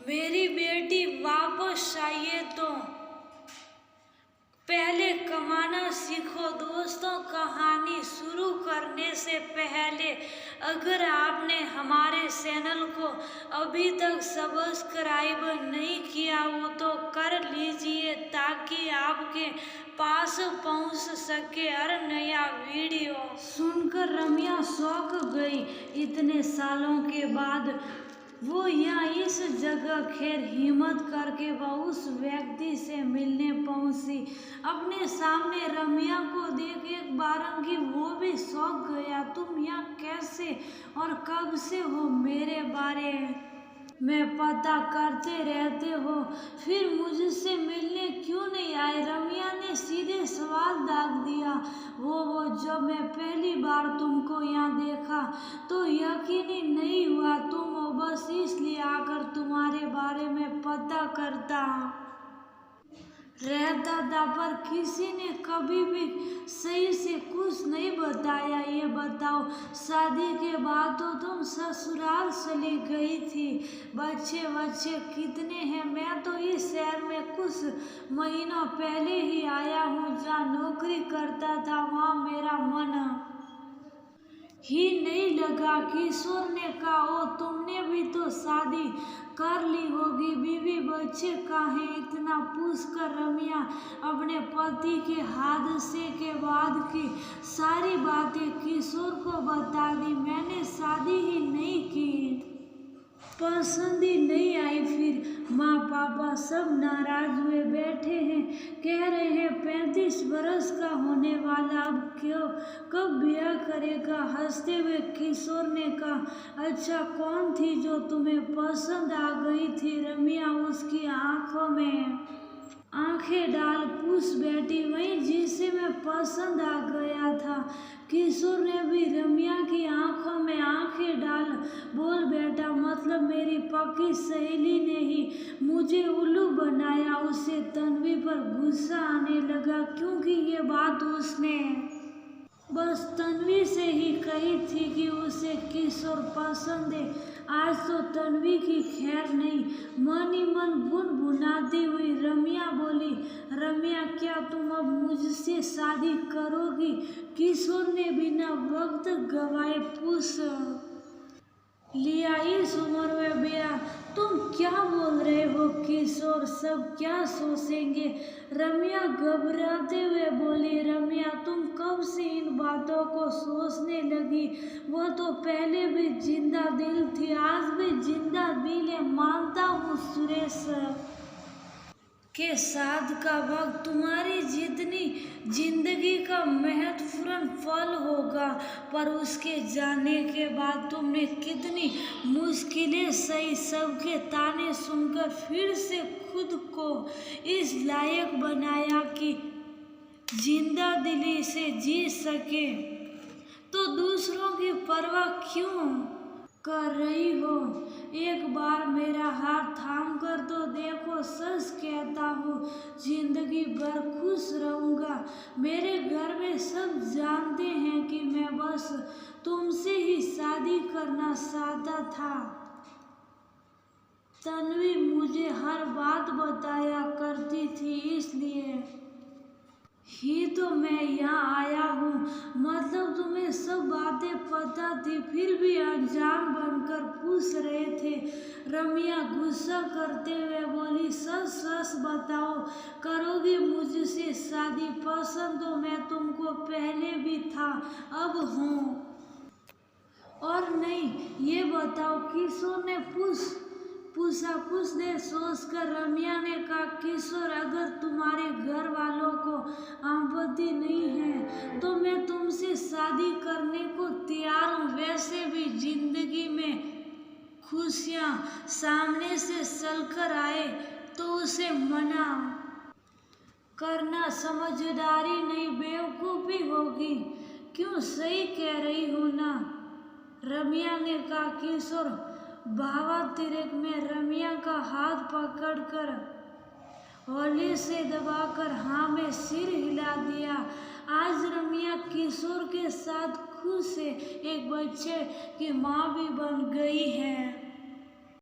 मेरी बेटी वापस आइए तो पहले कमाना सीखो। दोस्तों, कहानी शुरू करने से पहले अगर आपने हमारे चैनल को अभी तक सब्सक्राइब नहीं किया हो तो कर लीजिए ताकि आपके पास पहुंच सके हर नया वीडियो। सुनकर रम्या चौंक गई। इतने सालों के बाद वो यहाँ इस जगह खैर हिम्मत करके वह उस व्यक्ति से मिलने पहुंची। अपने सामने रम्या को देख एक बारंगी वो भी चौंक गया। तुम यहाँ कैसे और कब से हो? मेरे बारे में पता करते रहते हो, फिर मुझसे मिलने क्यों नहीं आए? रम्या ने सीधे सवाल दाग दिया। वो जब मैं पहली बार तुमको यहाँ देखा तो यकीन ही नहीं हुआ तुम हो, बस इसलिए आकर तुम्हारे बारे में पता करता रहता था, पर किसी ने कभी भी सही से कुछ नहीं बताया। ये बताओ, शादी के बाद तो तुम ससुराल चली गई थी। बच्चे कितने हैं? मैं तो इस शहर में कुछ महीनों पहले ही आया हूँ। जहाँ नौकरी करता था वहाँ मेरा मन ही नहीं लगा। किशोर ने कहा, ओ तुमने भी तो शादी कर ली होगी, बीवी बच्चे कहाँ हैं? इतना पूछकर रम्या अपने पति के हादसे के बाद की सारी बातें किशोर को बता दी। मैंने शादी ही नहीं की, पसंद ही नहीं आई। फिर माँ पापा सब नाराज हुए, बैठे हैं, कह रहे हैं 35 बरस का होने वाला, अब क्यों कब ब्याह करेगा? हंसते हुए किशोर ने कहा, अच्छा कौन थी जो तुम्हें पसंद आ गई थी? रम्या उसकी आंखों में आंखें डाल पूछ बैठी, वही जिसे मैं पसंद आ गया था। किशोर ने भी रम्या की आंखों में आंखें डाल बोल बैठा, मतलब मेरी पक्की सहेली ने ही मुझे उल्लू बनाया। उसे तन्वी पर गुस्सा आने लगा क्योंकि ये बात उसने बस तन्वी से ही कही थी कि उसे किशोर पसंद है। आज तो तन्वी की खैर नहीं। मन ही मन गुनगुनाती हुई रम्या बोली, रम्या क्या तुम अब मुझसे शादी करोगी? किशोर ने बिना वक्त गवाए पूछ लिया, इस उम्र में ब्याह? तुम क्या बोल रहे हो किशोर? सब क्या सोचेंगे? रम्या घबराते हुए बोली, रम्या तुम कब से इन बातों को सोचने लगी? वो तो पहले भी जिंदा दिल थी, आज भी जिंदा दिल है। मानता हूँ सुरेश के साथ का वक्त तुम्हारी जितनी जिंदगी का महत्वपूर्ण पल होगा, पर उसके जाने के बाद तुमने कितनी मुश्किलें सही, सबके ताने सुनकर फिर से खुद को इस लायक बनाया कि जिंदा दिली से जी सके, तो दूसरों की परवाह क्यों कर रही हो? एक बार मेरा हाथ थाम कर तो देखो, सच कहता हूँ जिंदगी भर खुश रहूँगा। मेरे घर में सब जानते हैं कि मैं बस तुमसे ही शादी करना चाहता था। तन्वी मुझे हर बात बताया करती थी, इसलिए ही तो मैं यहाँ आया हूँ। मतलब तुम्हें सब बातें पता थी, फिर भी अनजान बनकर पूछ रहे थे। रम्या गुस्सा करते हुए बोली, सच सच बताओ, करोगी मुझसे शादी? पसंद तो मैं तुमको पहले भी था, अब हूँ और नहीं। ये बताओ, किशोर ने पूछा। कुछ देर सोचकर रम्या ने कहा, किशोर अगर तुम्हारे घर वालों को आपत्ति नहीं है तो मैं तुमसे शादी करने को तैयार हूँ। वैसे भी जिंदगी में खुशियाँ सामने से चलकर आए तो उसे मना करना समझदारी नहीं, बेवकूफ़ी होगी। क्यों, सही कह रही हूँ ना? रम्या ने कहा। किशोर भावातिरेक में रम्या का हाथ पकड़कर हौले से दबाकर हाँ में सिर हिला दिया। आज रम्या किशोर के साथ खुश है, एक बच्चे की माँ भी बन गई